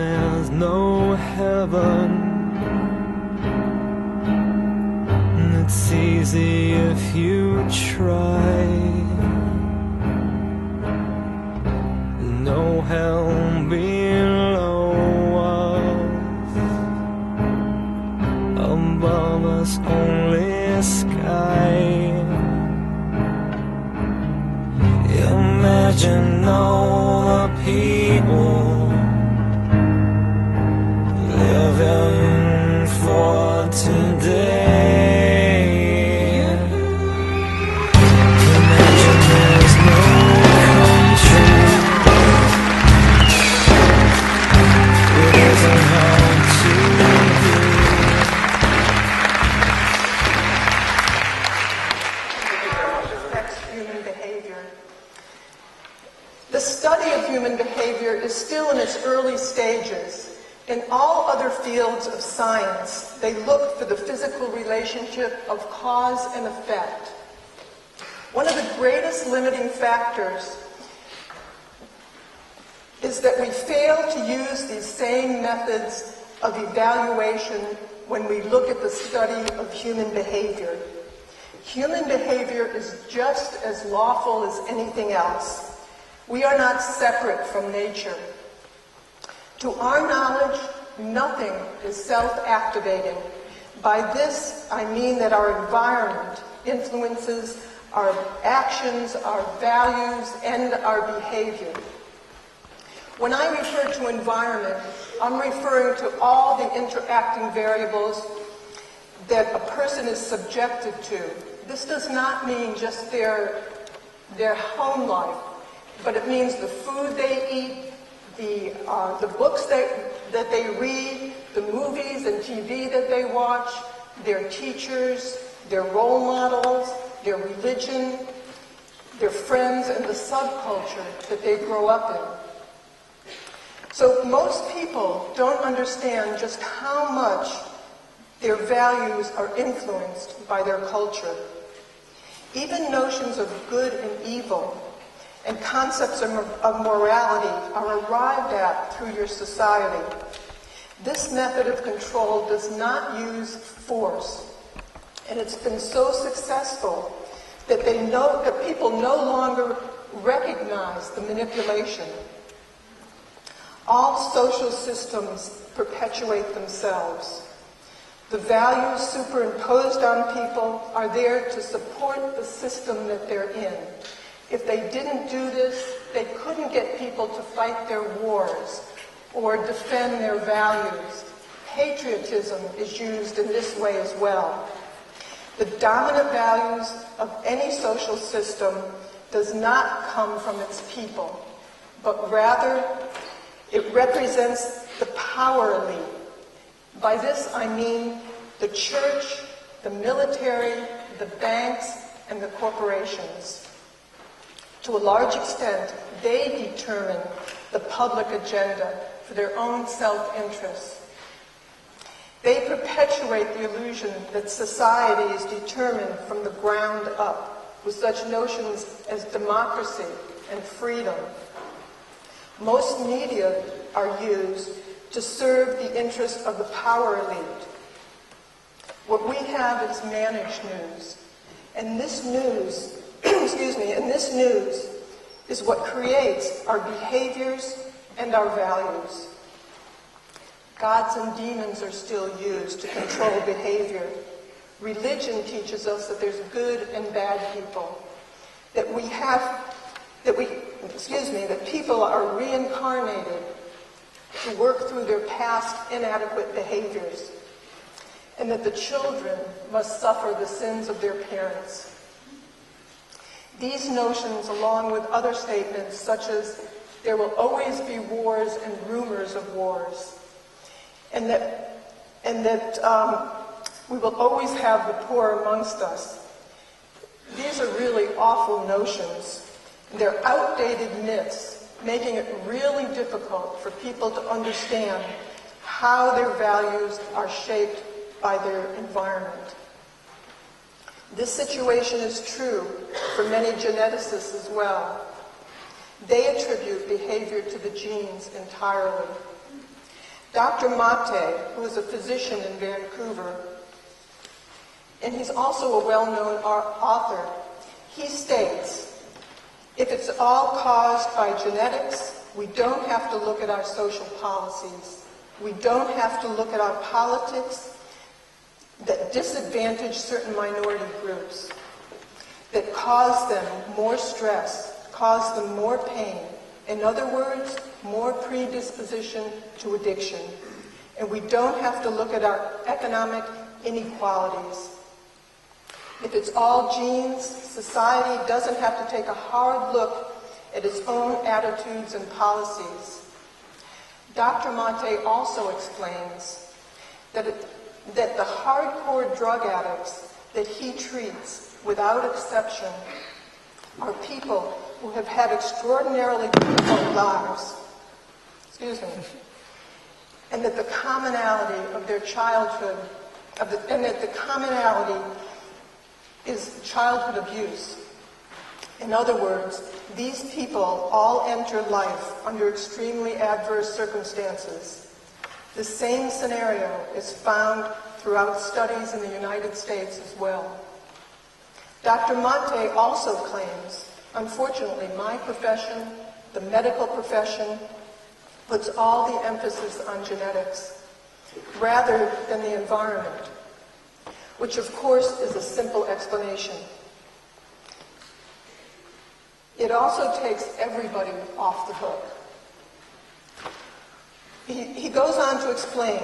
there's no heaven. It's easy if you try. No hell below us, above us only sky. Imagine all the people living for today. Imagine there's no country. It isn't hard to be. Affects human behavior. The study of human behavior is still in its early stages. In all other fields of science, they look for the physical relationship of cause and effect. One of the greatest limiting factors is that we fail to use these same methods of evaluation when we look at the study of human behavior. Human behavior is just as lawful as anything else. We are not separate from nature. To our knowledge, nothing is self-activating. By this, I mean that our environment influences our actions, our values, and our behavior. When I refer to environment, I'm referring to all the interacting variables that a person is subjected to. This does not mean just their home life, but it means the food they eat, the books that they read, the movies and TV that they watch, their teachers, their role models, their religion, their friends, and the subculture that they grow up in. So most people don't understand just how much their values are influenced by their culture. Even notions of good and evil and concepts of morality are arrived at through your society. This method of control does not use force, and it's been so successful that people no longer recognize the manipulation. All social systems perpetuate themselves. The values superimposed on people are there to support the system that they're in. If they didn't do this, they couldn't get people to fight their wars or defend their values. Patriotism is used in this way as well. The dominant values of any social system does not come from its people, but rather it represents the power elite. By this I mean the church, the military, the banks, and the corporations. To a large extent, they determine the public agenda for their own self-interest. They perpetuate the illusion that society is determined from the ground up with such notions as democracy and freedom. Most media are used to serve the interests of the power elite. What we have is managed news, and this news and this news is what creates our behaviors and our values. Gods and demons are still used to control behavior. Religion teaches us that there's good and bad people, that people are reincarnated to work through their past inadequate behaviors, and that the children must suffer the sins of their parents. These notions, along with other statements such as there will always be wars and rumors of wars, and that we will always have the poor amongst us, these are really awful notions. They're outdated myths, making it really difficult for people to understand how their values are shaped by their environment. This situation is true for many geneticists as well. They attribute behavior to the genes entirely. Dr. Mate, who is a physician in Vancouver, and he's also a well-known author, he states, if it's all caused by genetics, we don't have to look at our social policies. We don't have to look at our politics that disadvantage certain minority groups, that cause them more stress, cause them more pain. In other words, more predisposition to addiction. And we don't have to look at our economic inequalities. If it's all genes, society doesn't have to take a hard look at its own attitudes and policies. Dr. Mate also explains that the hardcore drug addicts that he treats, without exception, are people who have had extraordinarily difficult lives. Excuse me. And that the commonality of their childhood, and that the commonality is childhood abuse. In other words, these people all enter life under extremely adverse circumstances. The same scenario is found throughout studies in the United States as well. Dr. Mate also claims, unfortunately, my profession, the medical profession, puts all the emphasis on genetics rather than the environment, which of course is a simple explanation. It also takes everybody off the hook. He goes on to explain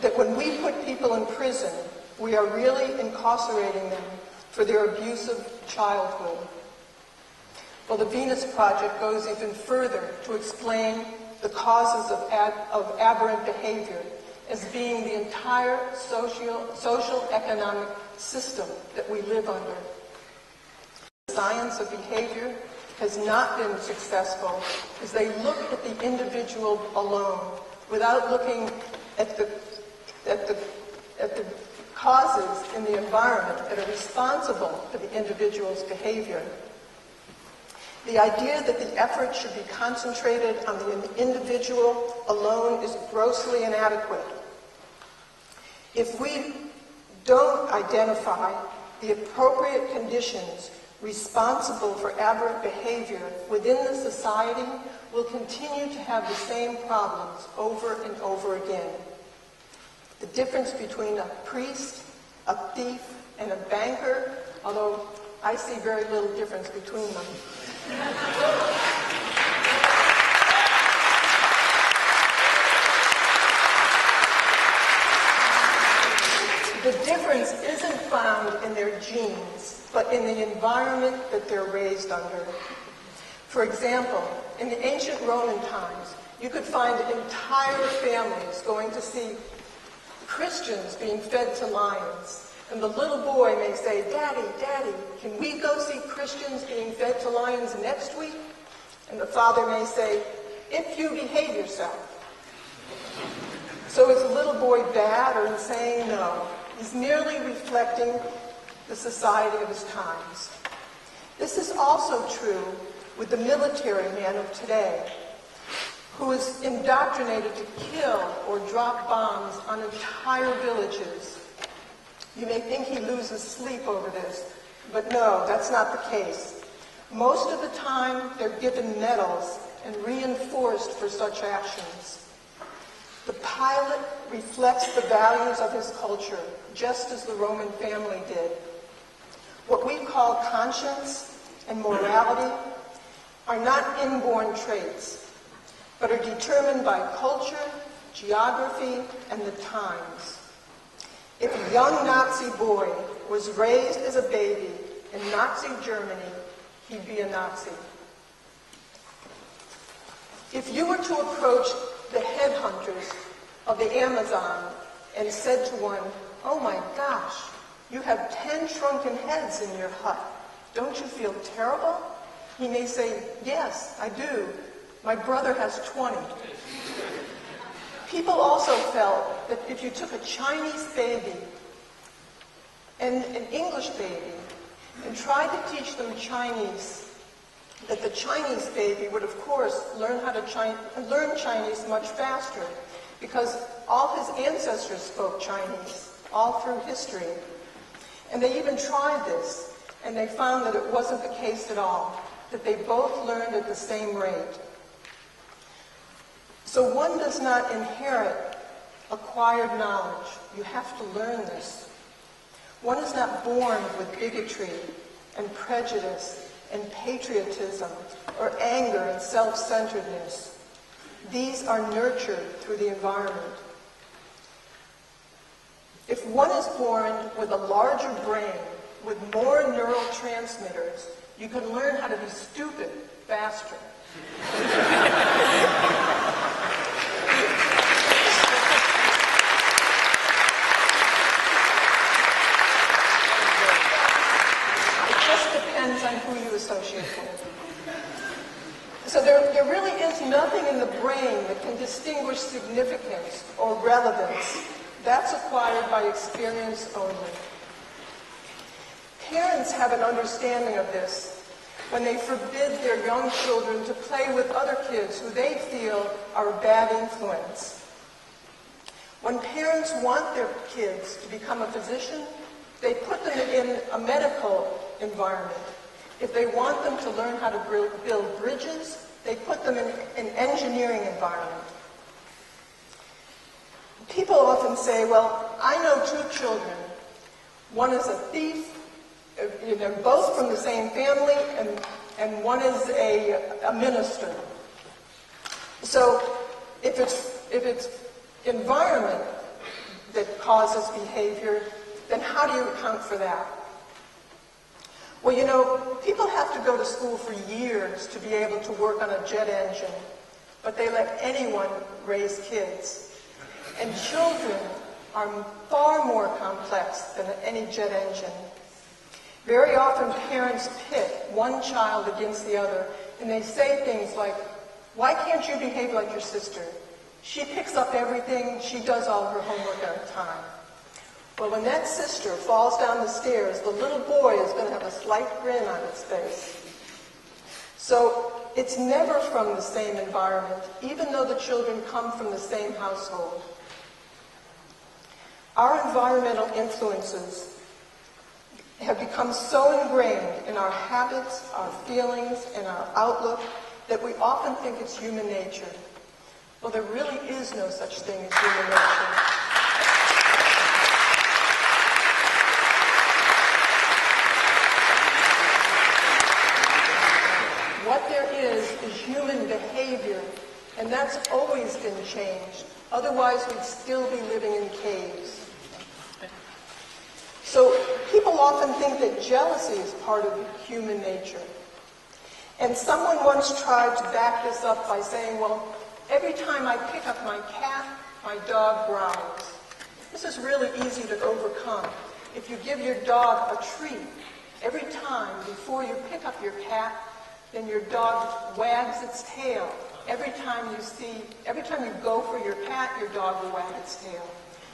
that when we put people in prison, we are really incarcerating them for their abusive childhood. Well, the Venus Project goes even further to explain the causes of aberrant behavior as being the entire social economic system that we live under. The science of behavior has not been successful as they look at the individual alone without looking at the causes in the environment that are responsible for the individual's behavior. The idea that the effort should be concentrated on the individual alone is grossly inadequate. If we don't identify the appropriate conditions responsible for aberrant behavior within the society, we'll continue to have the same problems over and over again. The difference between a priest, a thief, and a banker, although I see very little difference between them. The difference isn't found in their genes, but in the environment that they're raised under. For example, in the ancient Roman times, you could find entire families going to see Christians being fed to lions. And the little boy may say, "Daddy, Daddy, can we go see Christians being fed to lions next week?" And the father may say, "If you behave yourself." So is the little boy bad or in saying no? He's merely reflecting the society of his times. This is also true with the military man of today, who is indoctrinated to kill or drop bombs on entire villages. You may think he loses sleep over this, but no, that's not the case. Most of the time, they're given medals and reinforced for such actions. The pilot reflects the values of his culture, just as the Roman family did. What we call conscience and morality are not inborn traits, but are determined by culture, geography, and the times. If a young Nazi boy was raised as a baby in Nazi Germany, he'd be a Nazi. If you were to approach the headhunters of the Amazon and said to one, "Oh my gosh, you have 10 shrunken heads in your hut. Don't you feel terrible?" He may say, "Yes, I do. My brother has 20. People also felt that if you took a Chinese baby and an English baby and tried to teach them Chinese, that the Chinese baby would, of course, learn Chinese much faster because all his ancestors spoke Chinese, all through history. And they even tried this, and they found that it wasn't the case at all, that they both learned at the same rate. So one does not inherit acquired knowledge. You have to learn this. One is not born with bigotry and prejudice and patriotism or anger and self-centeredness. These are nurtured through the environment. If one is born with a larger brain, with more neurotransmitters, you can learn how to be stupid faster. It just depends on who you associate with. So there really is nothing in the brain that can distinguish significance or relevance. That's acquired by experience only. Parents have an understanding of this when they forbid their young children to play with other kids who they feel are a bad influence. When parents want their kids to become a physician, they put them in a medical environment. If they want them to learn how to build bridges, they put them in an engineering environment. People often say, well, I know two children. One is a thief, they're both from the same family, and one is a minister. So if it's environment that causes behavior, then how do you account for that? Well, you know, people have to go to school for years to be able to work on a jet engine, but they let anyone raise kids. And children are far more complex than any jet engine. Very often parents pit one child against the other, and they say things like, why can't you behave like your sister? She picks up everything, she does all her homework on time. Well, when that sister falls down the stairs, the little boy is going to have a slight grin on his face. So it's never from the same environment, even though the children come from the same household. Our environmental influences have become so ingrained in our habits, our feelings, and our outlook that we often think it's human nature. Well, there really is no such thing as human nature. What there is human behavior, and that's always been changed. Otherwise, we'd still be living in caves. So people often think that jealousy is part of human nature. And someone once tried to back this up by saying, well, every time I pick up my cat, my dog growls. This is really easy to overcome. If you give your dog a treat, every time before you pick up your cat, then your dog wags its tail. Every time you go for your cat, your dog will wag its tail.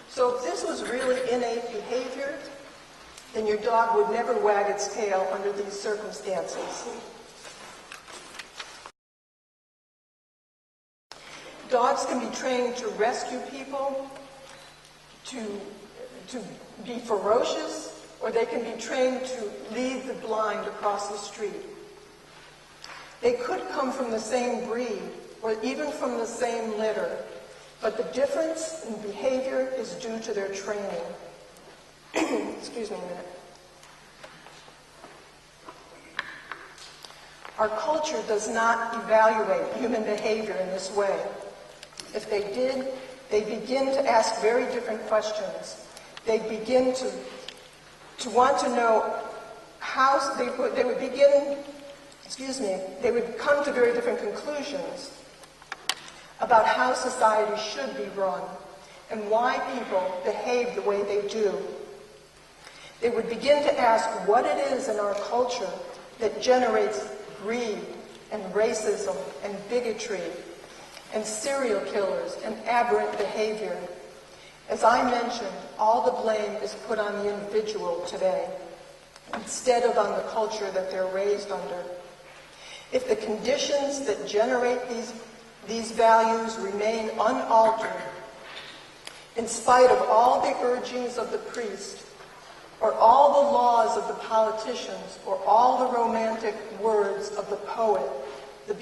So if this was really innate behavior, then your dog would never wag its tail under these circumstances. Dogs can be trained to rescue people, to be ferocious, or they can be trained to lead the blind across the street. They could come from the same breed, or even from the same litter, but the difference in behavior is due to their training. Excuse me a minute. Our culture does not evaluate human behavior in this way. If they did, they begin to ask very different questions. They begin to want to know how they would begin, they would come to very different conclusions about how society should be run and why people behave the way they do. They would begin to ask what it is in our culture that generates greed and racism and bigotry and serial killers and aberrant behavior. As I mentioned, all the blame is put on the individual today instead of on the culture that they're raised under. If the conditions that generate these values remain unaltered, In spite of all the urgings of the priest, or all the laws of the politicians, or all the romantic words of the poet, the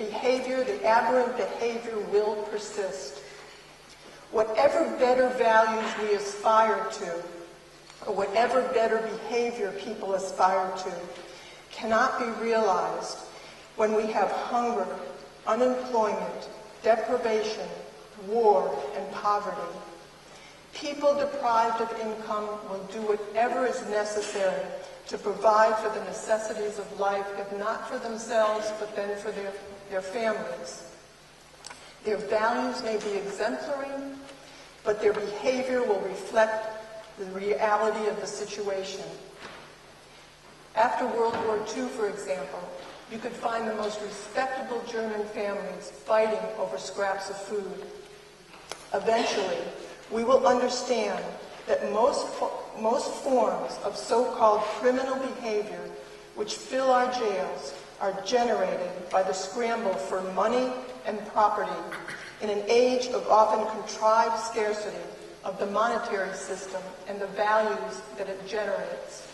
aberrant behavior will persist. Whatever better values we aspire to, or whatever better behavior people aspire to, cannot be realized when we have hunger, unemployment, deprivation, war, and poverty. People deprived of income will do whatever is necessary to provide for the necessities of life, if not for themselves, but then for their families. Their values may be exemplary, but their behavior will reflect the reality of the situation. After World War II, for example, you could find the most respectable German families fighting over scraps of food. Eventually, we will understand that most forms of so-called criminal behavior which fill our jails are generated by the scramble for money and property in an age of often contrived scarcity of the monetary system and the values that it generates.